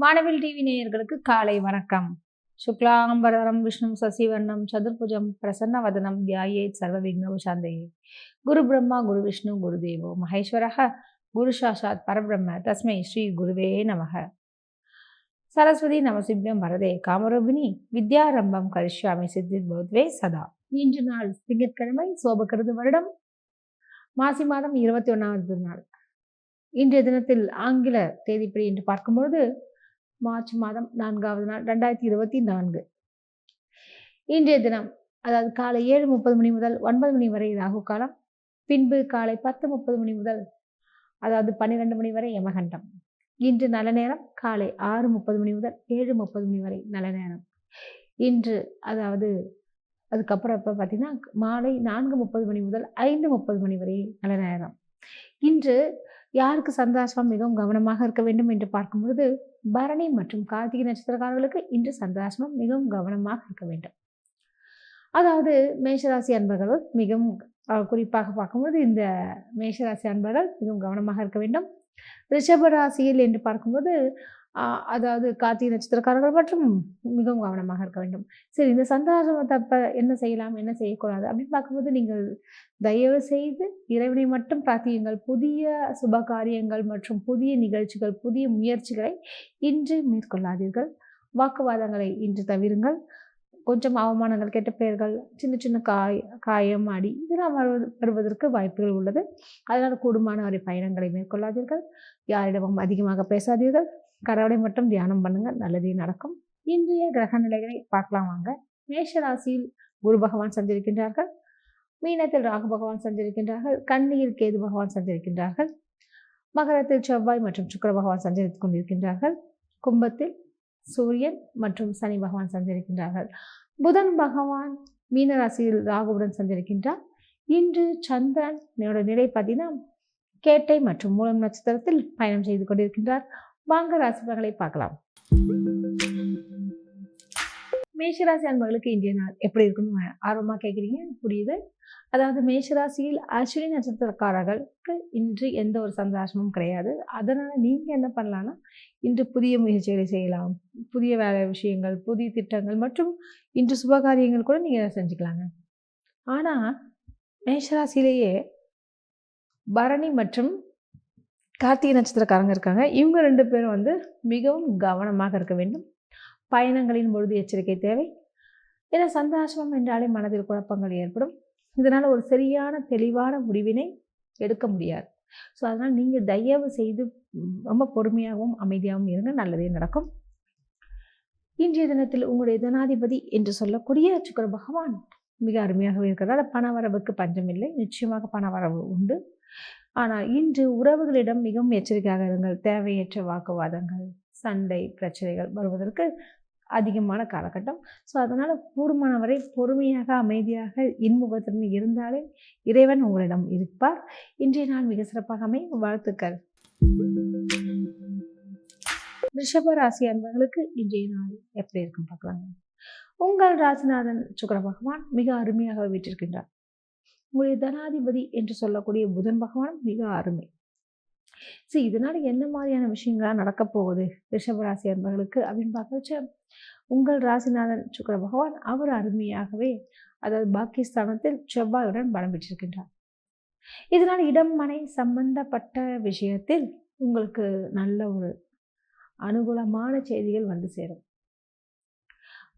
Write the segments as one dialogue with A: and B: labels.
A: வானவில் டிவி நேயர்களுக்கு காலை வணக்கம். சுக்லாம்பரதரம் விஷ்ணு சசிவர்ணம் சதுர்புஜம் பிரசன்னவதனம் தியாயேத் சர்வ விக்னோபசாந்தயே. குரு பிரம்மா குரு விஷ்ணு குரு தேவோ மகேஸ்வரः குரு சாட்சாத் பரபிரம்ம தஸ்மை ஸ்ரீ குருவே நமக. சரஸ்வதி நமசிப்யம் வரதே காமரூபிணி வித்யாரம்பம் கரிஷ்யாமி சித்திர் பவத்வே சதா. இன்று நாள் திங்கட்கிழமை, சோபகிருது வருடம் மாசி மாதம் 21வது நாள். இன்றைய தினத்தில் ஆங்கில தேதிப்படி என்று பார்க்கும்பொழுது மார்ச் மாதம் 4வது நாள் 2024. இன்றைய தினம் அதாவது காலை 7:30 மணி முதல் 9 மணி வரை ராகு காலம், பின்பு காலை 10:30 மணி முதல் அதாவது 12 மணி வரை யமகண்டம். இன்று நல்ல நேரம் காலை 6:30 மணி முதல் 7:30 மணி வரை நல்ல நேரம். இன்று அதாவது அதுக்கப்புறம் இப்போ பார்த்தீங்கன்னா மாலை 4:30 மணி முதல் 5:30 மணி வரை நல்ல நேரம். இன்று யாருக்கு சந்திராஷ்டமம் மிகவும் கவனமாக இருக்க வேண்டும் என்று பார்க்கும்பொழுது பரணி மற்றும் கார்த்திகை நட்சத்திரக்காரர்களுக்கு இன்று சந்திராஷ்டமம் மிகவும் கவனமாக இருக்க வேண்டும். அதாவது மேஷராசி அன்பர்கள் மிகவும் குறிப்பாக பார்க்கும்போது இந்த மேஷராசி அன்பர்கள் மிகவும் கவனமாக இருக்க வேண்டும். ரிஷப ராசியில் என்று பார்க்கும்போது அதாவது கார்த்திகை நட்சத்திரக்காரர்கள் மற்றும் மிகவும் கவனமாக இருக்க வேண்டும். சரி, இந்த சந்திராஷ்டமத்தை அப்போ என்ன செய்யலாம், என்ன செய்யக்கூடாது அப்படின்னு பார்க்கும்போது நீங்கள் தயவு செய்து இறைவனை மட்டும் பிரார்த்தியுங்கள். புதிய சுப காரியங்கள் மற்றும் புதிய நிகழ்ச்சிகள், புதிய முயற்சிகளை இன்று மேற்கொள்ளாதீர்கள். வாக்குவாதங்களை இன்று தவிருங்கள். கொஞ்சம் அவமானங்கள், கெட்ட பெயர்கள், சின்ன சின்ன காயம், அடி இதெல்லாம் வருவதற்கு வாய்ப்புகள் உள்ளது. அதனால் கூடுமான வரை பயணங்களை மேற்கொள்ளாதீர்கள். யாரிடமும் அதிகமாக பேசாதீர்கள். கடவுளை மட்டும் தியானம் பண்ணுங்க, நல்லதே நடக்கும். இன்றைய கிரக நிலைகளை பார்க்கலாம் வாங்க. மேஷ ராசியில் குரு பகவான் சஞ்சரிக்கின்றார்கள். மீனத்தில் ராகு பகவான் சஞ்சரிக்கின்றார்கள். கன்னியில் கேது பகவான் சஞ்சரிக்கின்றார்கள். மகரத்தில் செவ்வாய் மற்றும் சுக்கிர பகவான் சஞ்சரித்துக் கொண்டிருக்கின்றார்கள். கும்பத்தில் சூரியன் மற்றும் சனி பகவான் சஞ்சரிக்கின்றார்கள். புதன் பகவான் மீன ராசியில் ராகுவுடன் சஞ்சரிக்கின்றார். இன்று சந்திரன் நிலை பார்த்தீங்கன்னா கேட்டை மற்றும் மூலம் நட்சத்திரத்தில் பயணம் செய்து கொண்டிருக்கின்றார். வாங்க ராசி பலன்களை பார்க்கலாம். மேஷராசி அன்பர்களுக்கு இன்றைய நாள் எப்படி இருக்குன்னு ஆர்வமாக கேட்குறீங்க, புரியுது. அதாவது மேஷராசியில் அஸ்வினி நட்சத்திரக்காரர்களுக்கு இன்று எந்த ஒரு சந்தோஷமும் கிடையாது. அதனால் நீங்கள் என்ன பண்ணலான்னா இன்று புதிய முயற்சிகளை செய்யலாம். புதிய வேலை விஷயங்கள், புதிய திட்டங்கள் மற்றும் இன்று சுபகாரியங்கள் கூட நீங்கள் செஞ்சுக்கலாங்க. ஆனால் மேஷராசியிலேயே பரணி மற்றும் கார்த்திகை நட்சத்திரக்காரங்க இருக்காங்க. இவங்க 2 பேரும் மிகவும் கவனமாக இருக்க வேண்டும். பயணங்களின் பொழுது எச்சரிக்கை தேவை. ஏன்னா சந்தாஷ்டமம் என்றாலே மனதில் குழப்பங்கள் ஏற்படும். இதனால் ஒரு சரியான தெளிவான முடிவினை எடுக்க முடியாது. ஸோ அதனால் நீங்கள் தயவு செய்து ரொம்ப பொறுமையாகவும் அமைதியாகவும் இருங்க, நல்லதே நடக்கும். இன்றைய தினத்தில் உங்களுடைய தனாதிபதி என்று சொல்லக்கூடிய சுக்கிர பகவான் மிக அருமையாகவே இருக்கிறதால பணவரவுக்கு பஞ்சமில்லை. நிச்சயமாக பணவரவு உண்டு. ஆனால் இன்று உறவுகளிடம் மிகவும் எச்சரிக்கையாக இருங்கள். தேவையற்ற வாக்குவாதங்கள், சண்டை, பிரச்சனைகள் வருவதற்கு அதிகமான காலகட்டம். ஸோ அதனால் கூடுமான வரை பொறுமையாக, அமைதியாக, இன்முகத்துடன் இருந்தாலே இறைவன் உங்களிடம் இருப்பார். இன்றைய நாள் மிக சிறப்பாக அமையும். வாழ்த்துக்கள். ரிஷப ராசி அன்பர்களுக்கு இன்றைய நாள் எப்படி இருக்கும் பார்க்கலாங்க. உங்கள் ராசிநாதன் சுக்கிர பகவான் மிக அருமையாக வீற்றிருக்கின்றார். உங்களுடைய தனாதிபதி என்று சொல்லக்கூடிய புதன் பகவான் மிக அருமை. சரி, இதனால என்ன மாதிரியான விஷயங்களா நடக்க போகுது ரிஷபராசி அன்பர்களுக்கு அப்படின்னு பார்க்கறச்ச உங்கள் ராசிநாதன் சுக்கிர பகவான் அவர் அருமையாகவே அதாவது பாக்கியஸ்தானத்தில் செவ்வாயுடன் பலம் பெற்றிருக்கின்றார். இதனால் இடம் மனை சம்பந்தப்பட்ட விஷயத்தில் உங்களுக்கு நல்ல ஒரு அனுகூலமான செய்திகள் வந்து சேரும்.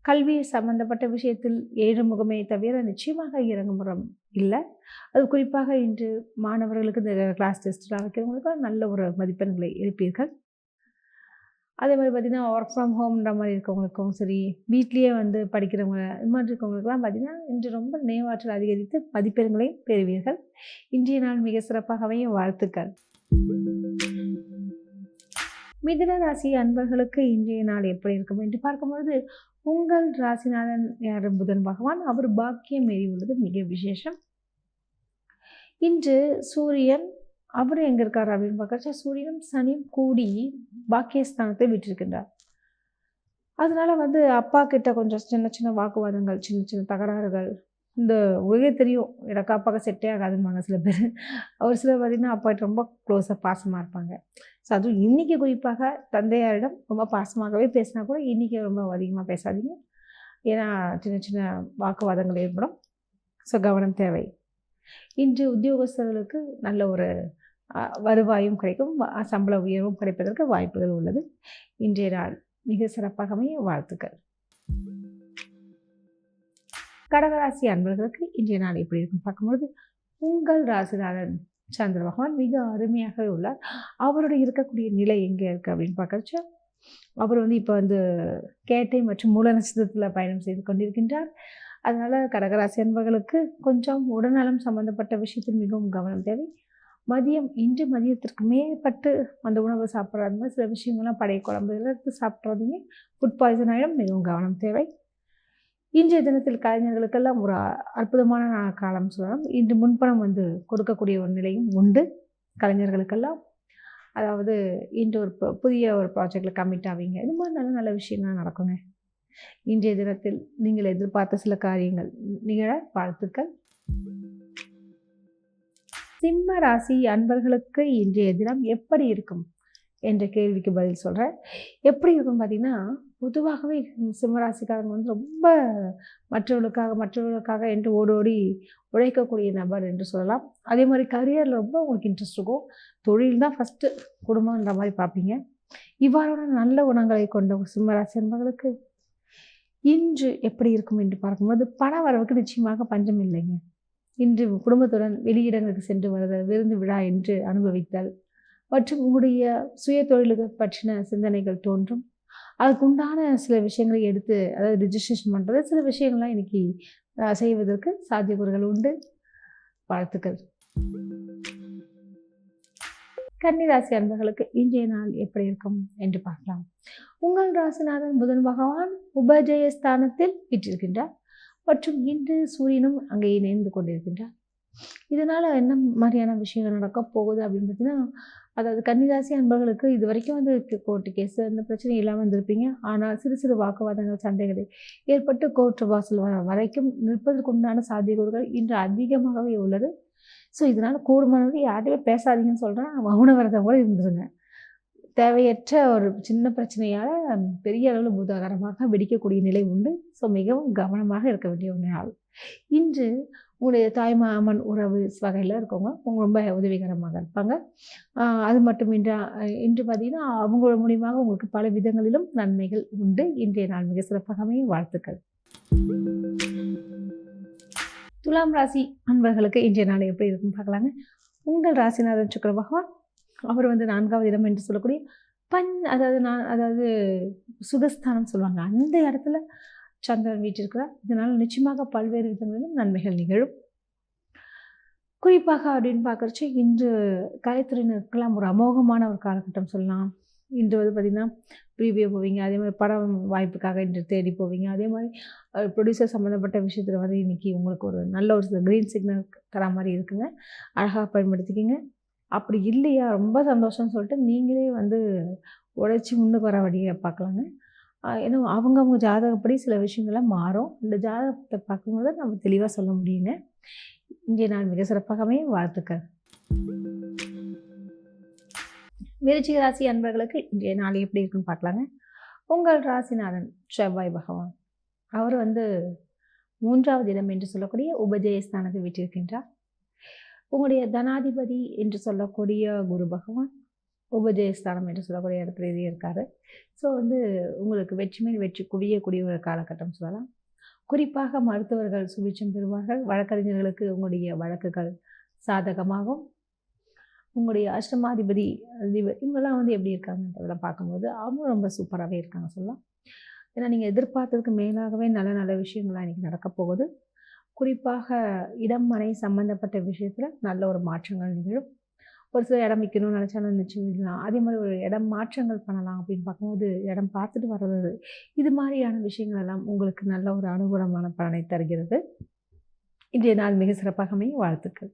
A: கல்வி சம்பந்தப்பட்ட விஷயத்தில் 7 முகமே தவிர நிச்சயமாக இறங்குமுறம் இல்லை. அது குறிப்பாக இன்று மாணவர்களுக்கு இந்த கிளாஸ் டெஸ்ட்லாம் வைக்கிறவங்களுக்கு நல்ல ஒரு மதிப்பெண்களை எடுப்பீர்கள். அதே மாதிரி பார்த்திங்கன்னா ஒர்க் ஃப்ரம் ஹோம்ன்ற மாதிரி இருக்கவங்களுக்கும் சரி, வீட்லேயே படிக்கிறவங்க இது மாதிரி இருக்கவங்களுக்குலாம் பார்த்திங்கன்னா இன்று ரொம்ப நினைவாற்றல் அதிகரித்து மதிப்பெண்களையும் பெறுவீர்கள். இன்றைய நாள் மிக சிறப்பாகவே வாழ்த்துக்கள். மிதுன ராசி அன்பர்களுக்கு இன்றைய நாள் எப்படி இருக்கும் என்று பார்க்கும்பொழுது உங்கள் ராசிநாதன் யார் புதன் பகவான், அவர் பாக்கியம் ஏறி உள்ளது மிக விசேஷம். இன்று சூரியன் அவர் எங்கே இருக்கார் அப்படின்னு பார்க்கறச்சா சூரியனும் சனியும் கூடி பாக்கியஸ்தானத்தை விட்டிருக்கின்றார். அதனால அப்பா கிட்ட கொஞ்சம் சின்ன சின்ன வாக்குவாதங்கள், சின்ன சின்ன தகராறுகள், இந்த உலகே தெரியும் எனக்கு அப்பாவுக்கு செட்டே ஆகாதும்பாங்க சில பேர். ஒரு சிலர் பார்த்திங்கன்னா அப்பாட்ட ரொம்ப க்ளோஸாக பாசமாக இருப்பாங்க. ஸோ அதுவும் இன்றைக்கி குறிப்பாக தந்தையாரிடம் ரொம்ப பாசமாகவே பேசினா கூட இன்றைக்கி ரொம்ப அதிகமாக பேசாதீங்க. ஏன்னா சின்ன சின்ன வாக்குவாதங்கள் ஏற்படும். ஸோ கவனம் தேவை. இன்று உத்தியோகஸ்தர்களுக்கு நல்ல ஒரு வருவாயும் கிடைக்கும், சம்பள உயர்வும் கிடைப்பதற்கு வாய்ப்புகள் உள்ளது. இன்றைய நாள் மிக சிறப்பாக அமைய வாழ்த்துக்கள். கடகராசி அன்பர்களுக்கு இன்றைய நாள் எப்படி இருக்குன்னு பார்க்கும்போது, உங்கள் ராசிநாதன் சந்திர பகவான் மிக அருமையாகவே உள்ளார். அவருடைய இருக்கக்கூடிய நிலை எங்கே இருக்குது அப்படின்னு பார்க்கறச்ச, அவர் இப்போ கேட்டை மற்றும் மூல நட்சத்திரத்தில் பயணம் செய்து கொண்டிருக்கின்றார். அதனால் கடகராசி அன்பர்களுக்கு கொஞ்சம் உடல்நலம் சம்பந்தப்பட்ட விஷயத்தில் மிகவும் கவனம் தேவை. இன்று மதியத்திற்கு மேற்பட்டு அந்த உணவு சாப்பிட்றது மாதிரி சில விஷயங்கள்லாம் பழைய குழம்பு எடுத்து சாப்பிட்றாதீங்க. ஃபுட் பாய்சன் ஆகிடும். மிகவும் கவனம் தேவை. இன்றைய தினத்தில் கலைஞர்களுக்கெல்லாம் ஒரு அற்புதமான காலம் சொல்லலாம். இன்று முன்பணம் கொடுக்கக்கூடிய ஒரு நிலையும் உண்டு கலைஞர்களுக்கெல்லாம். அதாவது இன்று ஒரு புதிய ஒரு ப்ராஜெக்டில் கமிட் ஆவீங்க. இது மாதிரி நல்ல நல்ல விஷயங்கள்லாம் நடக்குங்க. இன்றைய தினத்தில் நீங்கள் எதிர்பார்த்த சில காரியங்கள் நிகழ வாழ்த்துக்கள். சிம்ம ராசி அன்பர்களுக்கு இன்றைய தினம் எப்படி இருக்கும் என்ற கேள்விக்கு பதில் சொல்கிறேன். எப்படி இருக்குன்னு பார்த்தீங்கன்னா, பொதுவாகவே சிம்மராசிக்காரங்க ரொம்ப மற்றவர்களுக்காக என்று ஓடோடி உழைக்கக்கூடிய நபர் என்று சொல்லலாம். அதே மாதிரி கரியரில் ரொம்ப உங்களுக்கு இன்ட்ரெஸ்ட் இருக்கும். தொழில் தான் ஃபஸ்ட்டு, குடும்பன்ற மாதிரி பார்ப்பீங்க. இவ்வாறான நல்ல குணங்களை கொண்ட சிம்மராசி அன்பர்களுக்கு இன்று எப்படி இருக்கும் என்று பார்க்கும்போது, பண வரவுக்கு நிச்சயமாக பஞ்சம் இல்லைங்க. இன்று குடும்பத்துடன் வெளியிடங்களுக்கு சென்று வருதல், விருந்து விழா என்று அனுபவித்தல் மற்றும் உங்களுடைய சுய தொழிலுக்கு பற்றின சிந்தனைகள் தோன்றும். அதுக்குண்டான சில விஷயங்களை எடுத்து, அதாவது ரிஜிஸ்ட்ரேஷன் பண்ணுறது, சில விஷயங்கள்லாம் இன்றைக்கி செய்வதற்கு சாத்தியக்கூறுகள் உண்டு. வாழ்த்துக்கள். கன்னிராசி அன்பர்களுக்கு இன்றைய நாள் எப்படி இருக்கும் என்று பார்க்கலாம். உங்கள் ராசிநாதன் புதன் பகவான் உபஜயஸ்தானத்தில் வீற்றிருக்கின்றார் மற்றும் இன்று சூரியனும் அங்கே இணைந்து கொண்டிருக்கின்றார். இதனால் என்ன மாதிரியான விஷயங்கள் நடக்க போகுது அப்படின்னு பார்த்தீங்கன்னா, அதாவது கன்னிராசி அன்பர்களுக்கு இது வரைக்கும் கோர்ட்டு கேஸு அந்த பிரச்சனை இல்லாமல் இருந்திருப்பீங்க. ஆனால் சிறு சிறு வாக்குவாதங்கள், சண்டைகள் ஏற்பட்டு கோர்ட்டு வாசல் வரைக்கும் நிற்பதற்குண்டான சாத்தியக்கூறுகள் இன்று அதிகமாகவே உள்ளது. ஸோ இதனால் கூடுமானது யார்கிட்டயுமே பேசாதீங்கன்னு சொல்கிறேன். மௌன விரதம் கூட இருந்துருங்க. தேவையற்ற ஒரு சின்ன பிரச்சனையால் பெரிய அளவில் பூதாகரமாக வெடிக்கக்கூடிய நிலை உண்டு. ஸோ மிகவும் கவனமாக இருக்க வேண்டிய ஒரு நாள். இன்று உங்களுடைய தாய்மாமன் உறவு வகையில் இருக்கவங்க ரொம்ப உதவிகரமாக இருப்பாங்க. அது மட்டும் இன்று பார்த்திங்கன்னா அவங்களோட மூலியமாக உங்களுக்கு பல விதங்களிலும் நன்மைகள் உண்டு. இன்றைய நாள் மிக சிறப்பாகவே வாழ்த்துக்கள். துலாம் ராசி அன்பர்களுக்கு இன்றைய நாள் எப்படி இருக்குன்னு பார்க்கலாங்க. உங்கள் ராசிநாதன் சுக்கிர பகவான் அவர் 4வது இடம் என்று சொல்லக்கூடிய அதாவது சுகஸ்தானம் சொல்லுவாங்க. அந்த இடத்துல சந்திரன் வீற்றிருக்கிறார். இதனால் நிச்சயமாக பல்வேறு விதங்களிலும் நன்மைகள் நிகழும். குறிப்பாக அப்படின்னு பார்க்குறச்சு இன்று கலைத்துறையினருக்கெல்லாம் ஒரு அமோகமான ஒரு காலகட்டம் சொல்லலாம். இன்று பார்த்திங்கன்னா ப்ரீவியூ போவீங்க. அதே மாதிரி படம் வாய்ப்புக்காக இன்று தேடி போவீங்க. அதே மாதிரி ப்ரொடியூசர் சம்மந்தப்பட்ட விஷயத்தில் இன்றைக்கி உங்களுக்கு ஒரு நல்ல ஒரு க்ரீன் சிக்னல் தர மாதிரி இருக்குங்க. அழகாக பயன்படுத்திக்கிங்க. அப்படி இல்லையா ரொம்ப சந்தோஷம்னு சொல்லிட்டு நீங்களே உழைச்சி முன்னுக்கு வர வழியை பார்க்கலாங்க. ஏன்னா அவங்க ஜாதகப்படி சில விஷயங்கள்லாம் மாறும். இந்த ஜாதகத்தை பார்க்கும்போது நம்ம தெளிவாக சொல்ல முடியுங்க. இன்றைய நாள் மிக சிறப்பாகவே வாழ்த்துக்கள். விருச்சிக ராசி அன்பர்களுக்கு இன்றைய நாள் எப்படி இருக்குன்னு பார்க்கலாங்க. உங்கள் ராசிநாதன் செவ்வாய் பகவான் அவர் 3வது இடம் என்று சொல்லக்கூடிய உபஜயஸ்தானத்தை விட்டிருக்கின்றார். உங்களுடைய தனாதிபதி என்று சொல்லக்கூடிய குரு பகவான் உபஜயஸ்தானம் என்று சொல்லக்கூடிய இடத்துல இருக்கார். ஸோ உங்களுக்கு வெற்றி மேல் வெற்றி குவியக்கூடிய ஒரு காலகட்டம் சொல்லலாம். குறிப்பாக மருத்துவர்கள் சுபிட்சம் பெறுவார்கள். வழக்கறிஞர்களுக்கு உங்களுடைய வழக்குகள் சாதகமாகும். உங்களுடைய அஷ்டமாதிபதி இவங்கெல்லாம் எப்படி இருக்காங்கன்றதெல்லாம் பார்க்கும்போது அவங்க ரொம்ப சூப்பராகவே இருக்காங்க சொல்லலாம். ஏன்னா நீங்கள் எதிர்பார்த்ததுக்கு மேலாகவே நல்ல நல்ல விஷயங்கள்லாம் இன்றைக்கி நடக்க போகுது. குறிப்பாக இடம் மனை சம்மந்தப்பட்ட விஷயத்தில் நல்ல ஒரு மாற்றங்கள் நிகழும். ஒரு சில இடம் விற்கணும்னு நினச்சாலும் நிச்சயம். அதே மாதிரி ஒரு இடம் மாற்றங்கள் பண்ணலாம் அப்படின்னு பார்க்கும்போது இடம் பார்த்துட்டு வர்றது, இது மாதிரியான விஷயங்கள் எல்லாம் உங்களுக்கு நல்ல ஒரு அனுகூலமான பலனை தருகிறது. இன்றைய நாள் மிக சிறப்பாகவே வாழ்த்துக்கள்.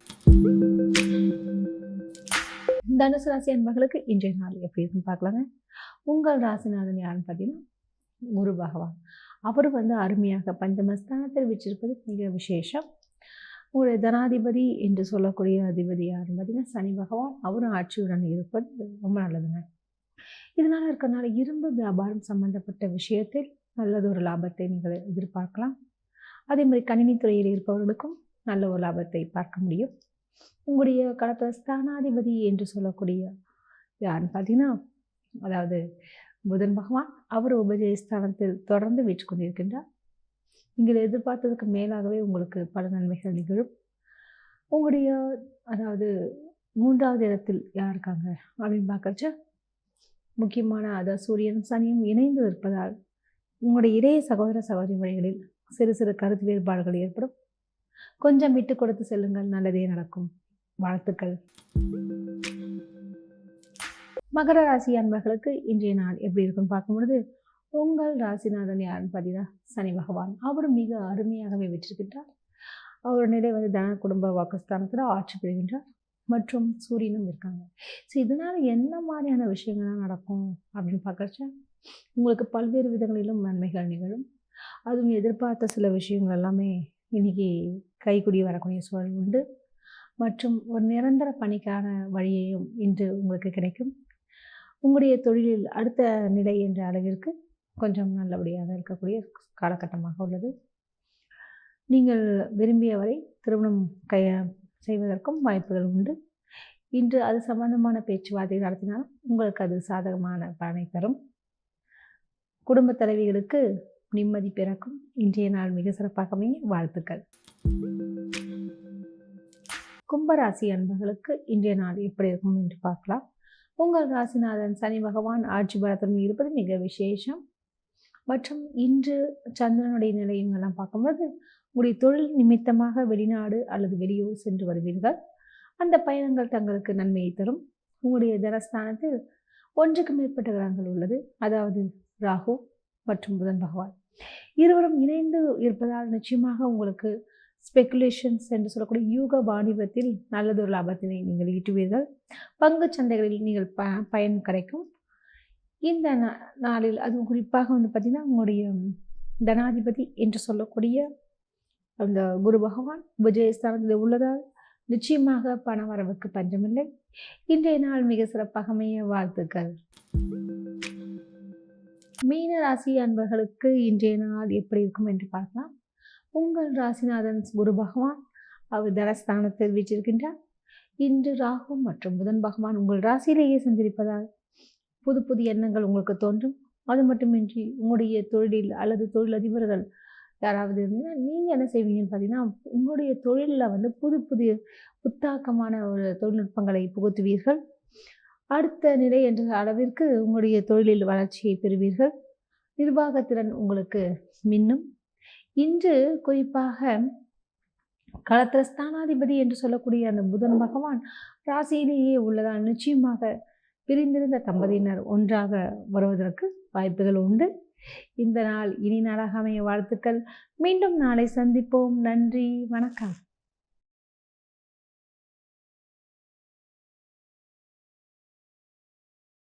A: தனுசு ராசி அன்பர்களுக்கு இன்றைய நாள் எப்படி இருக்குன்னு பார்க்கலாங்க. உங்கள் ராசிநாதன் யாருன்னு பார்த்தீங்கன்னா குரு பகவான். அவர் அருமையாக பஞ்சமஸ்தானத்தில் வச்சிருப்பது மிக விசேஷம். உங்களுடைய தனாதிபதி என்று சொல்லக்கூடிய அதிபதி யாருன்னு பார்த்தீங்கன்னா சனி பகவான். அவரும் ஆட்சியுடன் இருப்பது ரொம்ப நல்லதுங்க. இதனால் இருக்கிறனால இரும்பு வியாபாரம் சம்பந்தப்பட்ட விஷயத்தில் நல்லதொரு லாபத்தை நீங்கள் எதிர்பார்க்கலாம். அதே மாதிரி கணினித்துறையில் இருப்பவர்களுக்கும் நல்ல ஒரு லாபத்தை பார்க்க முடியும். உங்களுடைய களத்தில் ஸ்தானாதிபதி என்று சொல்லக்கூடிய யாருன்னு பார்த்தீங்கன்னா, அதாவது புதன் பகவான். அவர் உபஜயஸ்தானத்தில் தொடர்ந்து வீற்று கொண்டிருக்கின்றார். நீங்கள் எதிர்பார்த்ததுக்கு மேலாகவே உங்களுக்கு பல நன்மைகள் நிகழும். உங்களுடைய அதாவது 3வது இடத்தில் யார் இருக்காங்க அப்படின்னு பார்க்கறச்ச முக்கியமான அதாவது சூரியன் சனியும் இணைந்து இருப்பதால் உங்களுடைய இளைய சகோதர சகோதரி வழிகளில் சிறு சிறு கருத்து வேறுபாடுகள் ஏற்படும். கொஞ்சம் விட்டு கொடுத்து செல்லுங்கள், நல்லதே நடக்கும். வாழ்த்துக்கள். மகர ராசி அன்பர்களுக்கு இன்றைய நாள் எப்படி இருக்குன்னு பார்க்கும்பொழுது, உங்கள் ராசிநாதன் யாருன்னு பார்த்தீங்கன்னா சனி பகவான். அவர் மிக அருமையாகவே வெற்றிருக்கின்றார். அவர் நிலை தன குடும்ப வாக்குஸ்தானத்தில் ஆட்சி பெறுகின்றார் மற்றும் சூரியனும் இருக்காங்க. ஸோ இதனால் என்ன மாதிரியான விஷயங்கள்லாம் நடக்கும் அப்படின்னு பார்க்குறச்ச உங்களுக்கு பல்வேறு விதங்களிலும் நன்மைகள் நிகழும். அதுவும் எதிர்பார்த்த சில விஷயங்கள் எல்லாமே இன்னைக்கு கைக்குடி வரக்கூடிய சூழல் உண்டு. மற்றும் ஒரு நிரந்தர பணிக்கான வழியையும் இன்று உங்களுக்கு கிடைக்கும். உங்களுடைய தொழிலில் அடுத்த நிலை என்ற அளவிற்கு கொஞ்சம் நல்லபடியாக இருக்கக்கூடிய காலகட்டமாக உள்ளது. நீங்கள் விரும்பியவரை திருமணம் செய்வதற்கும் வாய்ப்புகள் உண்டு. இன்று அது சம்பந்தமான பேச்சுவார்த்தை நடத்தினாலும் உங்களுக்கு அது சாதகமான பலனை தரும். குடும்ப தலைவிகளுக்கு நிம்மதி பிறக்கும். இன்றைய நாள் மிக சிறப்பாக அமைய வாழ்த்துக்கள். கும்பராசி அன்பர்களுக்கு இன்றைய நாள் எப்படி இருக்கும் என்று பார்க்கலாம். உங்கள் ராசிநாதன் சனி பகவான் ஆட்சி பலத்துடன் இருப்பது மிக விசேஷம். மற்றும் இன்று சந்திரனுடைய நிலையும் எல்லாம் பார்க்கும்போது உங்களுடைய தொழில் நிமித்தமாக வெளிநாடு அல்லது வெளியூர் சென்று வருவீர்கள். அந்த பயணங்கள் தங்களுக்கு நன்மையை தரும். உங்களுடைய தனஸ்தானத்தில் 1க்கு மேற்பட்ட கிரகங்கள் உள்ளது. அதாவது ராகு மற்றும் புதன் பகவான் இருவரும் இணைந்து இருப்பதால் நிச்சயமாக உங்களுக்கு ஸ்பெகுலேஷன்ஸ் என்று சொல்லக்கூடிய யூக வாணிபத்தில் நல்லதொரு லாபத்தினை நீங்கள் ஈட்டுவீர்கள். பங்கு சந்தைகளில் நீங்கள் பயன் கிடைக்கும். இந்த நாளில் அதுவும் குறிப்பாக பார்த்திங்கன்னா உங்களுடைய தனாதிபதி என்று சொல்லக்கூடிய அந்த குரு பகவான் விஜயஸ்தானத்தில் உள்ளதால் நிச்சயமாக பண வரவுக்கு பஞ்சமில்லை. இன்றைய நாள் மிக சிறப்பாக அமைய வாழ்த்துக்கள். மீன ராசி அன்பர்களுக்கு இன்றைய நாள் எப்படி இருக்கும் என்று பார்க்கலாம். உங்கள் ராசிநாதன் குரு பகவான் அவர் தனஸ்தானத்தில் வீற்றிருக்கின்றார். இன்று ராகு மற்றும் புதன் பகவான் உங்கள் ராசியிலேயே சஞ்சரிப்பதால் புது புது எண்ணங்கள் உங்களுக்கு தோன்றும். அது மட்டுமின்றி உங்களுடைய தொழிலில் அல்லது தொழிலதிபர்கள் யாராவது இருந்தீங்கன்னா நீங்கள் என்ன செய்வீங்கன்னு பார்த்தீங்கன்னா, உங்களுடைய தொழிலில் புது புதிய புத்தாக்கமான ஒரு தொழில்நுட்பங்களை புகுத்துவீர்கள். அடுத்த நிலை என்ற அளவிற்கு உங்களுடைய தொழிலில் வளர்ச்சியை பெறுவீர்கள். நிர்வாகத்திறன் உங்களுக்கு மின்னும். இன்று குறிப்பாக களத்திர ஸ்தானாதிபதி என்று சொல்லக்கூடிய அந்த புதன் பகவான் ராசியிலேயே உள்ளதால் நிச்சயமாக பிரிந்திருந்த தம்பதியினர் ஒன்றாக வருவதற்கு வாய்ப்புகள் உண்டு. இந்த நாள் இனி நாளாக அமைய வாழ்த்துக்கள். மீண்டும் நாளை சந்திப்போம். நன்றி, வணக்கம்.